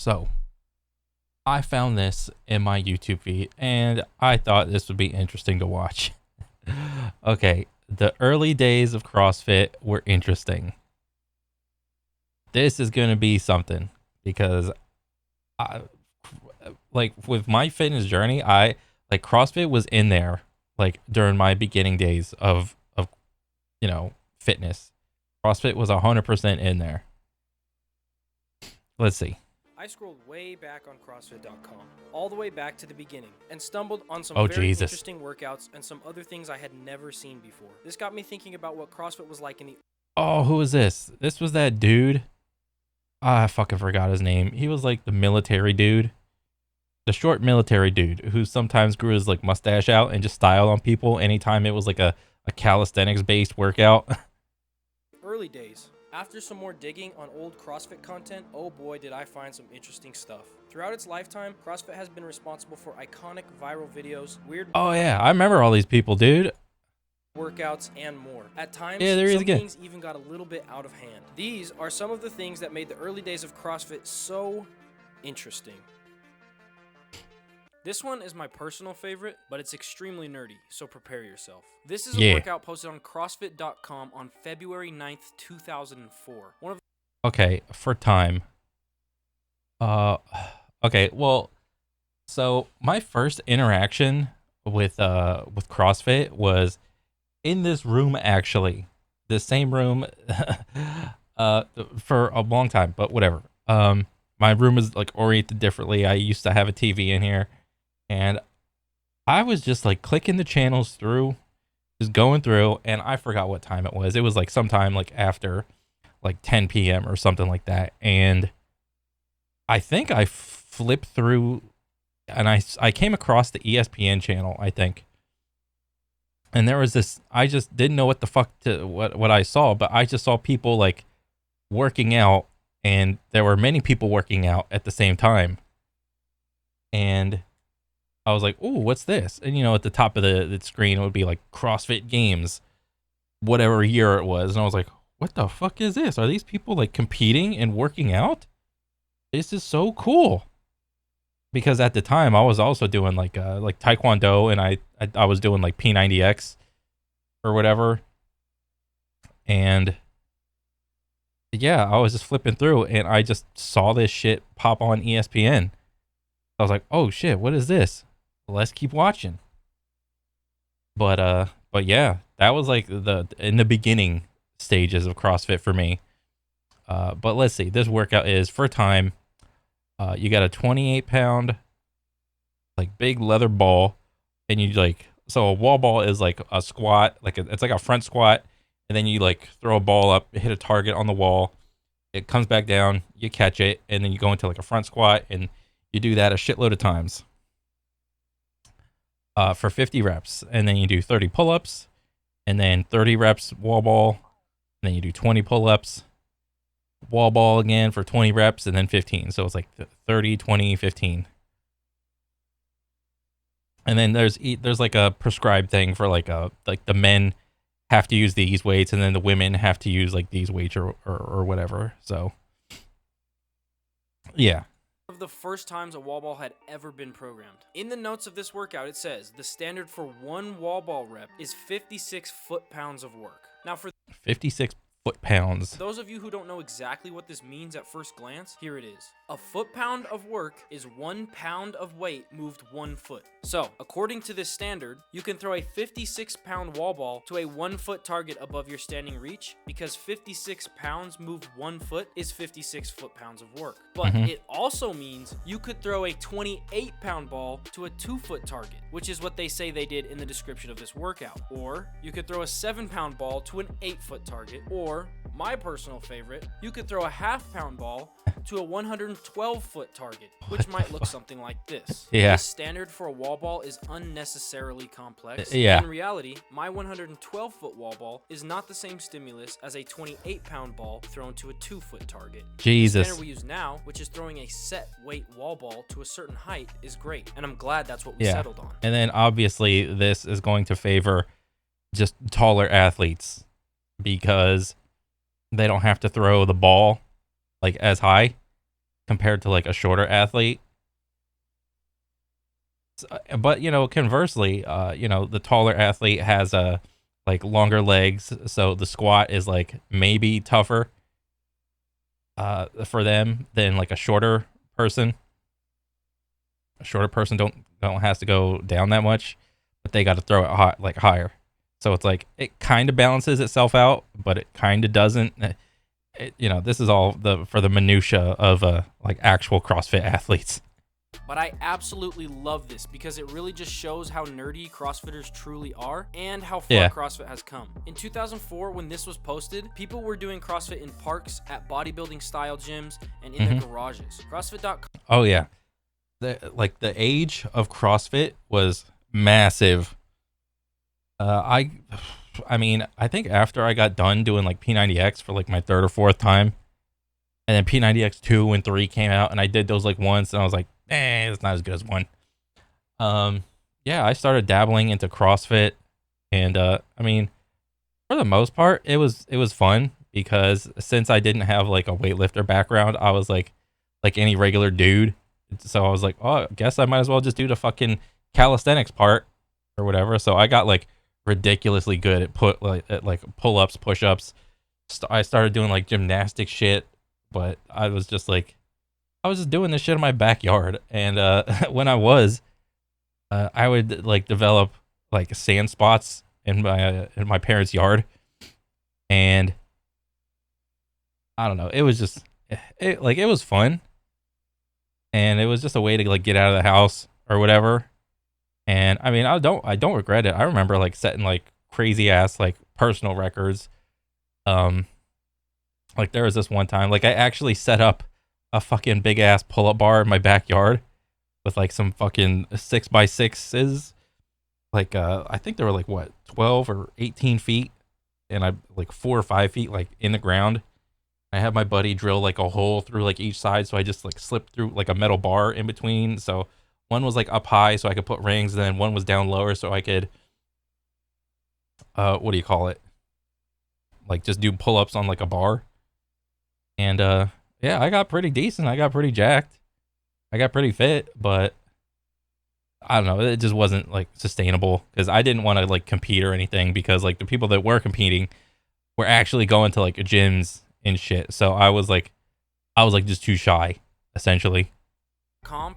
So I found this in my YouTube feed and I thought this would be interesting to watch. Okay, the early days of CrossFit were interesting. This is going to be something because I, like with my fitness journey, I like CrossFit was in there like during my beginning days of fitness. CrossFit was 100% in there. Let's see. I scrolled way back on CrossFit.com, all the way back to the beginning, and stumbled on some Oh, very Jesus. interesting workouts and some other things I had never seen before. This got me thinking about what CrossFit was like in the... Oh, who is this? This was that dude. I fucking forgot his name. He was like the military dude. The short military dude who sometimes grew his like mustache out and just styled on people anytime it was like a calisthenics based workout. early days. After some more digging on old CrossFit content, oh boy did I find some interesting stuff. Throughout its lifetime, CrossFit has been responsible for iconic viral videos, weird Oh yeah, I remember all these people, dude. workouts, and more. At times, Yeah, there he is some again. things even got a little bit out of hand. These are some of the things that made the early days of CrossFit so interesting. This one is my personal favorite, but it's extremely nerdy, so prepare yourself. This is a workout posted on CrossFit.com on February 9th, 2004. Okay, for time. Okay, well, so my first interaction with CrossFit was in this room, actually. The same room for a long time, but whatever. My room is like oriented differently. I used to have a TV in here, and I was just like clicking the channels through, just going through, and I forgot what time it was. It was like sometime like after like 10 p.m. or something like that. And I think I flipped through and I came across the ESPN channel, I think. And there was this, I just didn't know what the fuck what I saw, but I just saw people like working out, and there were many people working out at the same time. And I was like, "Ooh, what's this?" And at the top of the screen it would be like CrossFit Games, whatever year it was. And I was like, "What the fuck is this? Are these people like competing and working out? This is so cool." Because at the time I was also doing like Taekwondo, and I was doing like P90X or whatever. And yeah, I was just flipping through and I just saw this shit pop on ESPN. I was like, "Oh shit, what is this? Let's keep watching." But yeah, that was like in the beginning stages of CrossFit for me. But let's see. This workout is for time. You got a 28-pound like big leather ball, and you like, so a wall ball is like a squat, it's like a front squat, and then you like throw a ball up, hit a target on the wall, it comes back down, you catch it, and then you go into like a front squat, and you do that a shitload of times for 50 reps, and then you do 30 pull-ups, and then 30 reps wall ball, and then you do 20 pull-ups, wall ball again for 20 reps, and then 15. So it's like 30, 20, 15. And then there's like a prescribed thing for like the men have to use these weights, and then the women have to use like these weights or whatever. So yeah. One of the first times a wall ball had ever been programmed. In the notes of this workout, it says the standard for one wall ball rep is 56 foot-pounds of work. Now for 56 foot-pounds. those of you who don't know exactly what this means at first glance, here it is. A foot-pound of work is 1 pound of weight moved 1 foot. So, according to this standard, you can throw a 56-pound wall ball to a 1 foot target above your standing reach, because 56 pounds moved 1 foot is 56 foot-pounds of work. But it also means you could throw a 28-pound ball to a 2 foot target, which is what they say they did in the description of this workout. Or you could throw a 7-pound ball to an 8 foot target, or my personal favorite, you could throw a half-pound ball to a 112 foot target, which might look something like this. Yeah. This standard for a wall ball is unnecessarily complex. Yeah. In reality, my 112 foot wall ball is not the same stimulus as a 28-pound ball thrown to a 2 foot target. Jesus. The standard we use now, which is throwing a set weight wall ball to a certain height, is great, and I'm glad that's what we settled on. And then obviously this is going to favor just taller athletes, because they don't have to throw the ball like as high. compared to like a shorter athlete. But you know, conversely, you know, the taller athlete has like longer legs, so the squat is like maybe tougher for them than like a shorter person. A shorter person don't has to go down that much, but they got to throw it like higher. So it's like it kind of balances itself out, but it kind of doesn't. You know, this is all for the minutia of like actual CrossFit athletes. But I absolutely love this because it really just shows how nerdy CrossFitters truly are and how far CrossFit has come. In 2004, when this was posted, people were doing CrossFit in parks, at bodybuilding style gyms, and in their garages. CrossFit.com. Oh yeah, the age of CrossFit was massive. I mean, I think after I got done doing like P90X for like my third or fourth time, and then P90X 2 and 3 came out, and I did those like once, and I was like, it's not as good as 1. Yeah, I started dabbling into CrossFit, and I mean, for the most part, it was fun because since I didn't have like a weightlifter background, I was like any regular dude. So I was like, oh, I guess I might as well just do the fucking calisthenics part or whatever. So I got like ridiculously good at pull-ups, push-ups. I started doing like gymnastic shit, but I was just doing this shit in my backyard. And when I would like develop like sand spots in my parents' yard, and I don't know, it was just it was fun, and it was just a way to like get out of the house or whatever. And I mean, I don't regret it. I remember like setting like crazy ass like personal records. Like there was this one time, like I actually set up a fucking big ass pull up bar in my backyard with like some fucking 6x6s. Like I think they were like what 12 or 18 feet, and I like 4 or 5 feet like in the ground. I had my buddy drill like a hole through like each side, so I just like slipped through like a metal bar in between. So one was like up high, so I could put rings, and then one was down lower, so I could what do you call it? Like just do pull ups on like a bar. And yeah, I got pretty decent. I got pretty jacked. I got pretty fit, but I don't know, it just wasn't like sustainable because I didn't want to like compete or anything, because like the people that were competing were actually going to like gyms and shit. So I was like just too shy, essentially.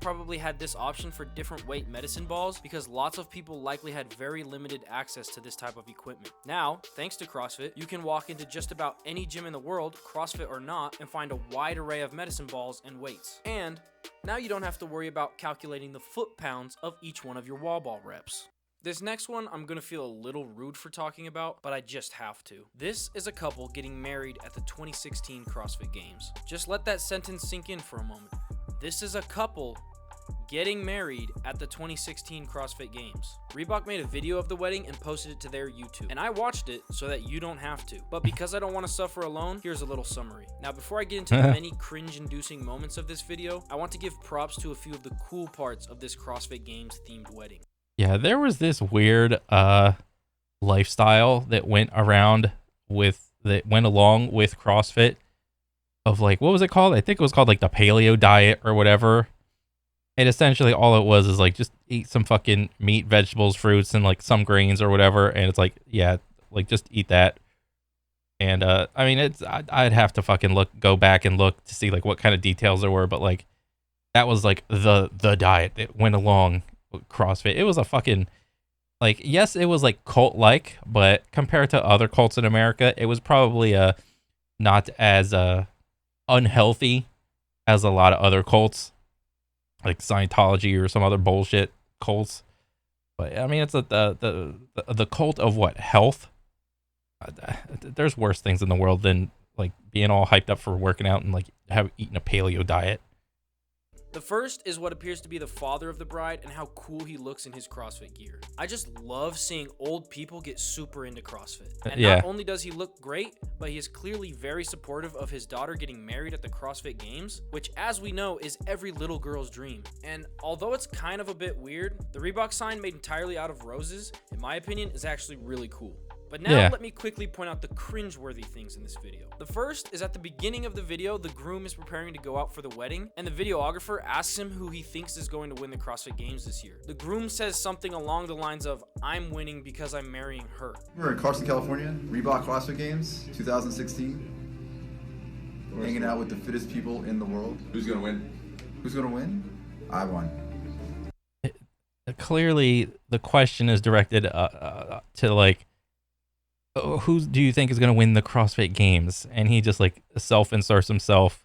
Probably had this option for different weight medicine balls because lots of people likely had very limited access to this type of equipment. Now, thanks to CrossFit, you can walk into just about any gym in the world, CrossFit or not, and find a wide array of medicine balls and weights. And now you don't have to worry about calculating the foot-pounds of each one of your wall ball reps. This next one I'm gonna feel a little rude for talking about, but I just have to. This is a couple getting married at the 2016 CrossFit Games. Just let that sentence sink in for a moment. This is a couple getting married at the 2016 CrossFit Games. Reebok made a video of the wedding and posted it to their YouTube, and I watched it so that you don't have to. But because I don't want to suffer alone, here's a little summary. Now, before I get into the many cringe-inducing moments of this video, I want to give props to a few of the cool parts of this CrossFit Games themed wedding. Yeah, there was this weird lifestyle that went along with CrossFit of like, what was it called? I think it was called like the paleo diet or whatever. And essentially all it was is like just eat some fucking meat, vegetables, fruits, and like some grains or whatever. And it's like, yeah, like just eat that. And I mean, I'd have to fucking go back and look to see like what kind of details there were, but like that was like the diet that went along with CrossFit. It was a fucking, like, yes, it was like cult like, but compared to other cults in America, it was probably not as unhealthy as a lot of other cults like Scientology or some other bullshit cults. But I mean, it's the cult of what, health. There's worse things in the world than like being all hyped up for working out and like eating a paleo diet. The first is what appears to be the father of the bride and how cool he looks in his CrossFit gear. I just love seeing old people get super into CrossFit. And not only does he look great, but he is clearly very supportive of his daughter getting married at the CrossFit Games, which, as we know, is every little girl's dream. And although it's kind of a bit weird, the Reebok sign made entirely out of roses, in my opinion, is actually really cool. But now Yeah. let me quickly point out the cringeworthy things in this video. The first is at the beginning of the video, the groom is preparing to go out for the wedding, and the videographer asks him who he thinks is going to win the CrossFit Games this year. The groom says something along the lines of, "I'm winning because I'm marrying her." We're in Carson, California, Reebok CrossFit Games 2016. Hanging out with the fittest people in the world. Who's gonna win? Who's gonna win? I won. Clearly, the question is directed to like, who do you think is going to win the CrossFit Games? And he just like self-inserts himself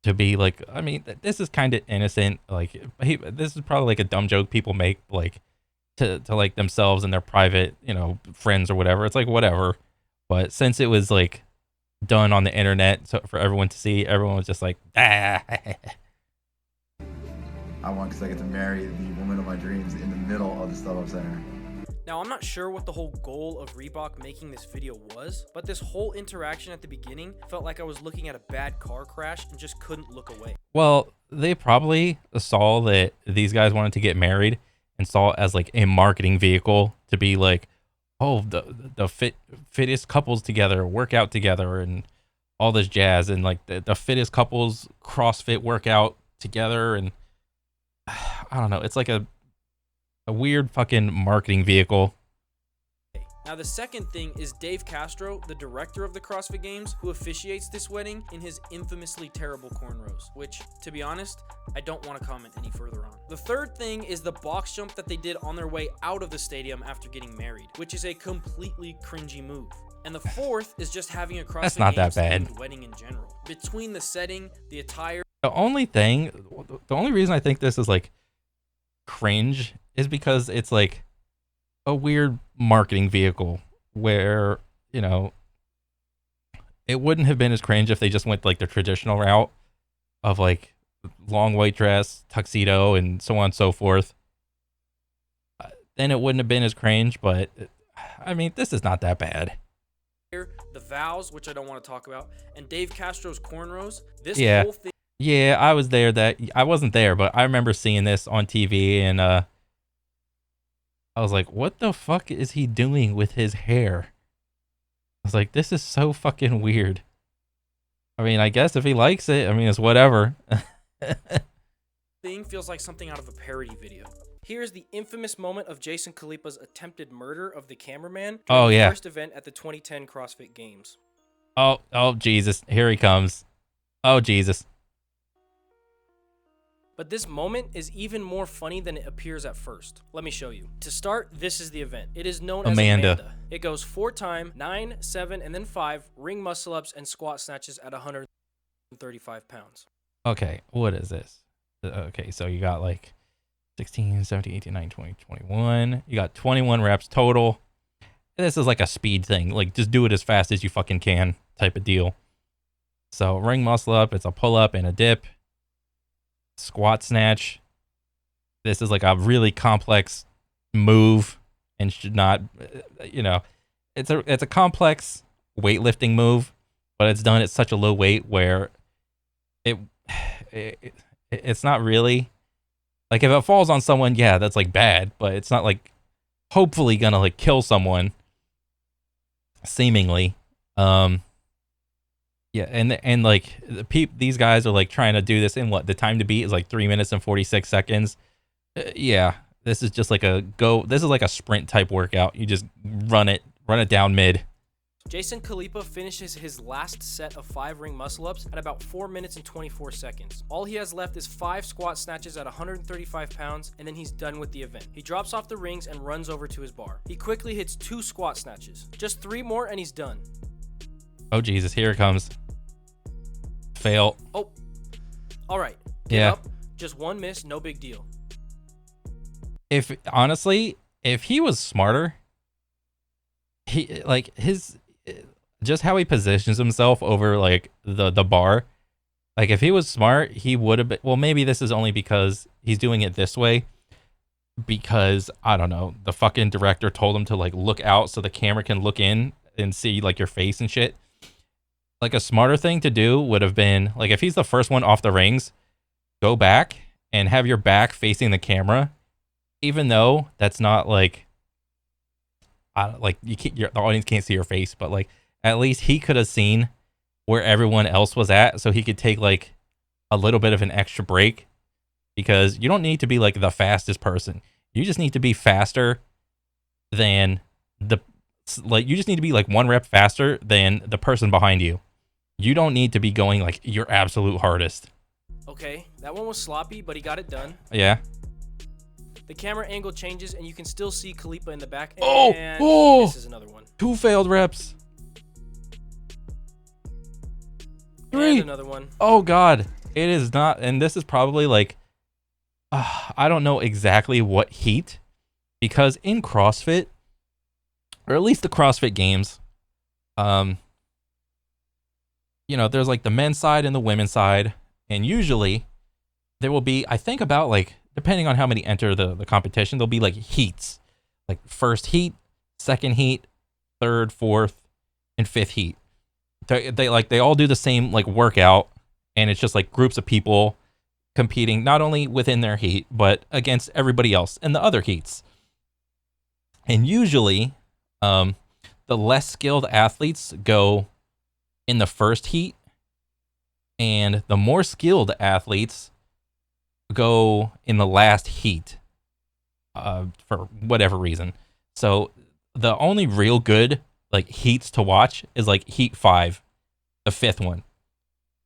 to be like, I mean, this is kind of innocent. Like, this is probably like a dumb joke people make, like to like themselves and their private, you know, friends or whatever. It's like whatever. But since it was like done on the internet, so for everyone to see, everyone was just like, ah. I won because I get to marry the woman of my dreams in the middle of the Startup Center. Now, I'm not sure what the whole goal of Reebok making this video was, but this whole interaction at the beginning felt like I was looking at a bad car crash and just couldn't look away. Well, they probably saw that these guys wanted to get married and saw it as like a marketing vehicle to be like, oh, the fittest couples together, work out together and all this jazz, and like the fittest couples CrossFit workout together. And I don't know, it's like a weird fucking marketing vehicle. Now, the second thing is Dave Castro, the director of the CrossFit Games, who officiates this wedding in his infamously terrible cornrows, which, to be honest, I don't want to comment any further on. The third thing is the box jump that they did on their way out of the stadium after getting married, which is a completely cringy move. And the fourth is just having a CrossFit That's not that Games bad. themed wedding in general. Between the setting, the attire, The only reason I think this is like cringe is because it's like a weird marketing vehicle where, you know, it wouldn't have been as cringe if they just went like the traditional route of like long white dress, tuxedo, and so on and so forth. Then it wouldn't have been as cringe, but I mean, this is not that bad. the vows, which I don't want to talk about, and Dave Castro's cornrows. This Yeah. whole thing Yeah, I was there. I wasn't there, but I remember seeing this on TV, and I was like, "What the fuck is he doing with his hair?" I was like, "This is so fucking weird." I mean, I guess if he likes it, I mean, it's whatever. thing feels like something out of a parody video. Here's the infamous moment of Jason Khalipa's attempted murder of the cameraman during Oh, the yeah. first event at the 2010 CrossFit Games. Oh, Jesus, here he comes. Oh, Jesus. But this moment is even more funny than it appears at first. Let me show you. To start, this is the event. It is known as Amanda. It goes 4-time, 9, 7, and then 5 ring muscle ups and squat snatches at 135 pounds. Okay, what is this? Okay, so you got like 16, 17, 18, 19, 20, 21. You got 21 reps total. This is like a speed thing. Like, just do it as fast as you fucking can type of deal. So, ring muscle up, it's a pull up and a dip. Squat snatch. This is like a really complex move and should not, you know, it's a complex weightlifting move, but it's done at such a low weight where it's not really like, if it falls on someone, yeah, that's like bad, but it's not like hopefully gonna like kill someone seemingly. Yeah, and like these guys are like trying to do this in what the time to beat is like 3 minutes and 46 seconds. Yeah, this is just like this is like a sprint type workout. You just run it down mid. Jason Khalipa finishes his last set of 5 ring muscle ups at about 4 minutes and 24 seconds. All he has left is 5 squat snatches at 135 pounds, and then he's done with the event. He drops off the rings and runs over to his bar. He quickly hits 2 squat snatches. Just 3 more and he's done. Oh Jesus, here it comes. Fail. Oh, all right. Get Yeah. up. Just 1 miss, no big deal. If honestly, if he was smarter, he like just how he positions himself over like the bar. Like, if he was smart, he would have been, well, maybe this is only because he's doing it this way because I don't know, the fucking director told him to like look out so the camera can look in and see like your face and shit. Like, a smarter thing to do would have been like, if he's the first one off the rings, go back and have your back facing the camera, even though that's not like like you can't, the audience can't see your face, but like at least he could have seen where everyone else was at, so he could take like a little bit of an extra break, because you don't need to be like the fastest person. You just need to be faster than the like you just need to be like 1 rep faster than the person behind you. You don't need to be going like your absolute hardest. Okay, that one was sloppy, but he got it done. Yeah. The camera angle changes, and you can still see Khalipa in the back. Oh, And oh, this is another one. 2 failed reps. 3. And another one. Oh God, it is not. And this is probably like, I don't know exactly what heat, because in CrossFit, or at least the CrossFit games, you know, there's like the men's side and the women's side, and usually there will be, I think about like, depending on how many enter the competition, there'll be like heats, like first heat, second heat, third, fourth, and fifth heat. They all do the same like workout, and it's just like groups of people competing not only within their heat but against everybody else in the other heats. And usually, the less skilled athletes go in the first heat, and the more skilled athletes go in the last heat, for whatever reason. So the only real good like heats to watch is like heat 5, the 5th one,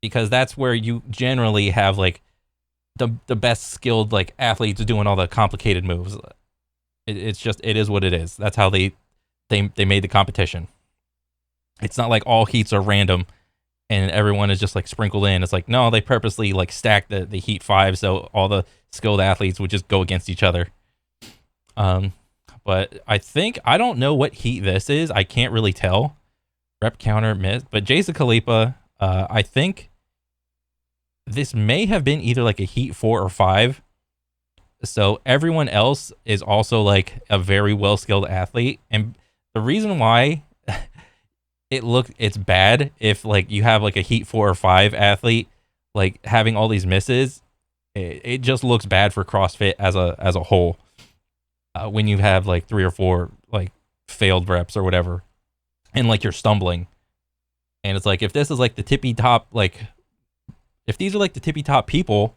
because that's where you generally have like the best skilled like athletes doing all the complicated moves. It's just, it is what it is. That's how they made the competition. It's not like all heats are random and everyone is just like sprinkled in. It's like, no, they purposely like stacked the heat 5 so all the skilled athletes would just go against each other. But I don't know what heat this is. I can't really tell. Rep counter missed. But Jason Khalipa, I think this may have been either like a heat 4 or 5. So everyone else is also like a very well-skilled athlete. And the reason why it's bad if like you have like a heat 4 or 5 athlete like having all these misses, it just looks bad for CrossFit as a whole. When you have like 3 or 4 like failed reps or whatever, and like you're stumbling, and it's like, if this is like the tippy top, like if these are like the tippy top people,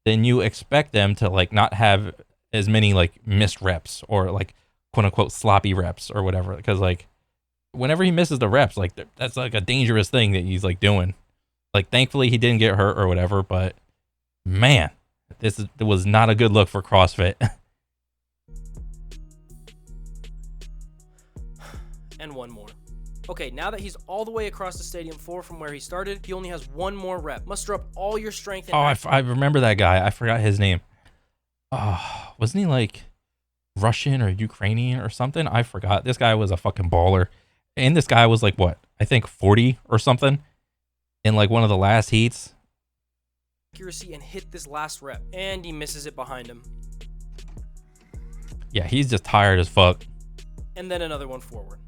then you expect them to like not have as many like missed reps or like quote unquote sloppy reps or whatever, because like whenever he misses the reps, like that's like a dangerous thing that he's like doing. Like thankfully he didn't get hurt or whatever, but man, it was not a good look for CrossFit. And one more. Okay, now that he's all the way across the stadium floor from where he started, he only has one more rep. Muster up all your strength. And I remember that guy. I forgot his name. Wasn't he like Russian or Ukrainian or something? I forgot. This guy was a fucking baller. And this guy was like, what? I think 40 or something in like one of the last heats. Accuracy and hit this last rep. And he misses it behind him. Yeah, he's just tired as fuck. And then another one forward.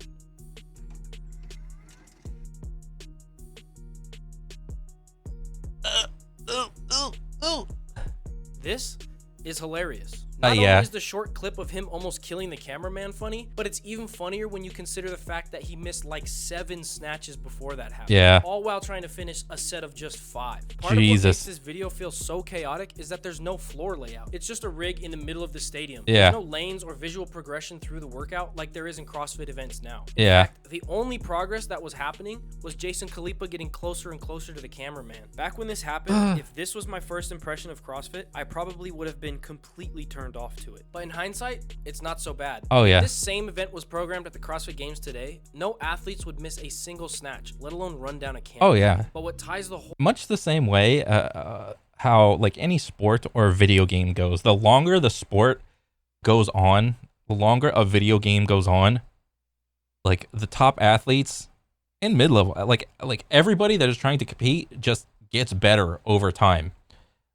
This is hilarious. Not only is the short clip of him almost killing the cameraman funny, but it's even funnier when you consider the fact that he missed like 7 snatches before that happened. Yeah. All while trying to finish a set of just 5. Jesus. Part of what makes this video feel so chaotic is that there's no floor layout. It's just a rig in the middle of the stadium. Yeah. There's no lanes or visual progression through the workout like there is in CrossFit events now. In fact, the only progress that was happening was Jason Khalipa getting closer and closer to the cameraman. Back when this happened, if this was my first impression of CrossFit, I probably would have been completely turned off to it. But in hindsight, it's not so bad. Oh yeah. If this same event was programmed at the CrossFit Games today, no athletes would miss a single snatch, let alone run down a camera. Oh yeah. But what ties the whole Much the same way how like any sport or video game goes, the longer the sport goes on, the longer a video game goes on, like the top athletes and mid-level, like everybody that is trying to compete just gets better over time.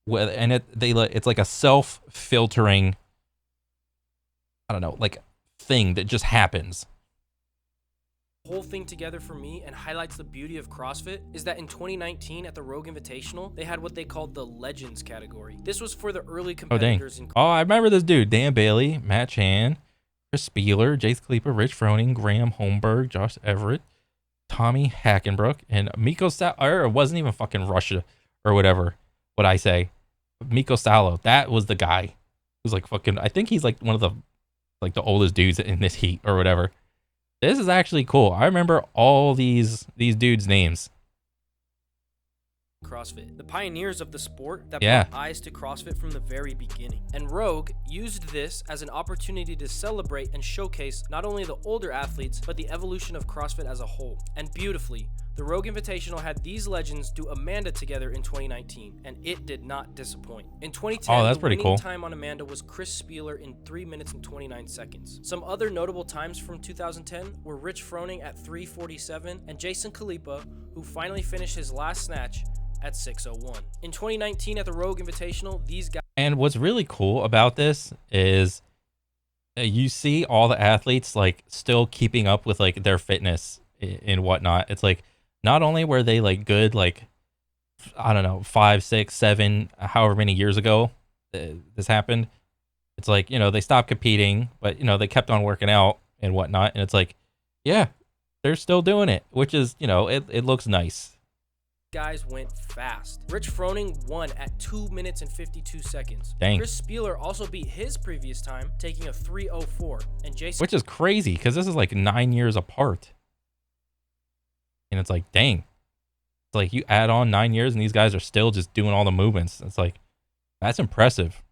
And it's like a self-filtering, I don't know, like thing that just happens. whole thing together for me and highlights the beauty of CrossFit is that in 2019 at the Rogue Invitational, they had what they called the Legends category. This was for the early competitors. I remember this dude, Dan Bailey, Matt Chan, Chris Spieler, Jace Khalipa, Rich Froning, Graham Holmberg, Josh Everett, Tommy Hackenbrook, and Miko or it wasn't even fucking Russia or whatever. What I say, Miko Salo. That was the guy who's like fucking. I think he's like one of the oldest dudes in this heat or whatever. This is actually cool. I remember all these dudes' names. CrossFit, the pioneers of the sport that Yeah. brought eyes to CrossFit from the very beginning. And Rogue used this as an opportunity to celebrate and showcase not only the older athletes, but the evolution of CrossFit as a whole. And beautifully, the Rogue Invitational had these legends do Amanda together in 2019, and it did not disappoint. In 2010, Oh, that's the pretty winning cool. time on Amanda was Chris Spieler in 3 minutes and 29 seconds. Some other notable times from 2010 were Rich Froning at 3:47 and Jason Khalipa, who finally finished his last snatch at 6:01. In 2019 at the Rogue Invitational, these guys. And what's really cool about this is you see all the athletes like still keeping up with like their fitness and whatnot. It's like not only were they like good, like I don't know, 5, 6, 7, however many years ago this happened. It's like, you know, they stopped competing, but you know, they kept on working out and whatnot. And it's like, yeah, they're still doing it, which is, you know, it looks nice. Guys went fast. Rich Froning won at 2 minutes and 52 seconds. Dang. Chris Spieler also beat his previous time, taking a 3:04. And Jason, Which is crazy because this is like 9 years apart. And it's like, dang. It's like you add on 9 years and these guys are still just doing all the movements. It's like, that's impressive.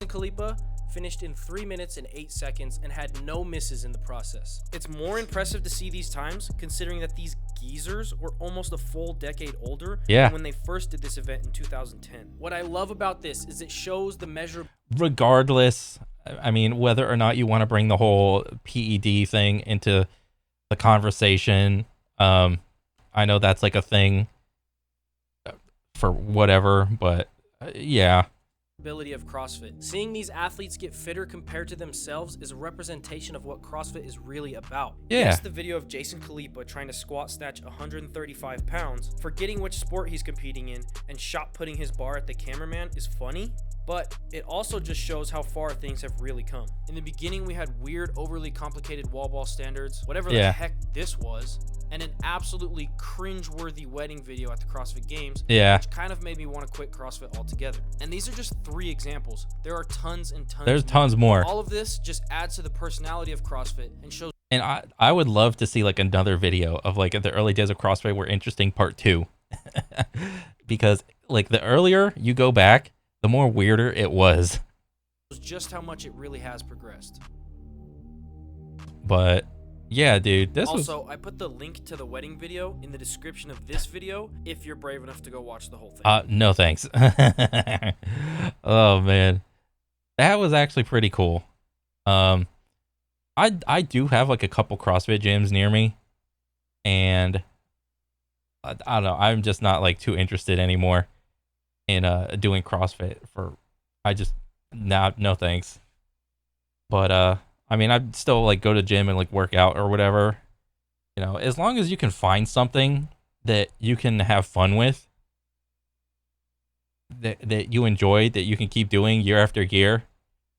Khalipa finished in 3 minutes and 8 seconds and had no misses in the process. It's more impressive to see these times considering that these geezers were almost a full decade older Yeah. than when they first did this event in 2010. What I love about this is it shows the measure. Regardless, I mean, whether or not you want to bring the whole PED thing into the conversation, I know that's like a thing for whatever, but yeah. Ability of CrossFit. Seeing these athletes get fitter compared to themselves is a representation of what CrossFit is really about. Yeah. Yes, the video of Jason Khalipa trying to squat snatch 135 pounds, forgetting which sport he's competing in, and shot putting his bar at the cameraman is funny, but it also just shows how far things have really come. In the beginning, we had weird, overly complicated wall ball standards, whatever the Yeah. heck this was, and an absolutely cringe-worthy wedding video at the CrossFit Games, Yeah. which kind of made me want to quit CrossFit altogether. And these are just 3 examples. There are tons and tons. There's tons more. All of this just adds to the personality of CrossFit and shows. And I would love to see like another video of like the early days of CrossFit were interesting part 2. Because like the earlier you go back, the more weirder it was. Just how much it really has progressed. But yeah, dude, this was Also, I put the link to the wedding video in the description of this video if you're brave enough to go watch the whole thing. no thanks. Oh man. That was actually pretty cool. I do have like a couple CrossFit gyms near me, and I don't know, I'm just not like too interested anymore in doing CrossFit no thanks. But I mean, I'd still like go to gym and like work out or whatever. You know, as long as you can find something that you can have fun with, that you enjoy, that you can keep doing year after year,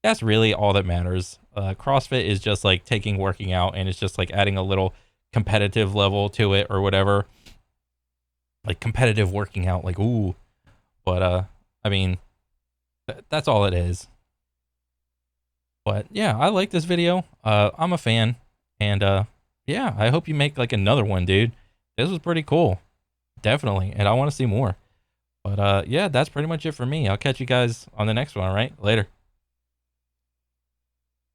that's really all that matters. CrossFit is just like taking working out and it's just like adding a little competitive level to it or whatever. Like competitive working out, like, ooh. But I mean, that's all it is. But yeah, I like this video. I'm a fan. And yeah, I hope you make like another one, dude. This was pretty cool. Definitely. And I want to see more. But yeah, that's pretty much it for me. I'll catch you guys on the next one, all right? Later.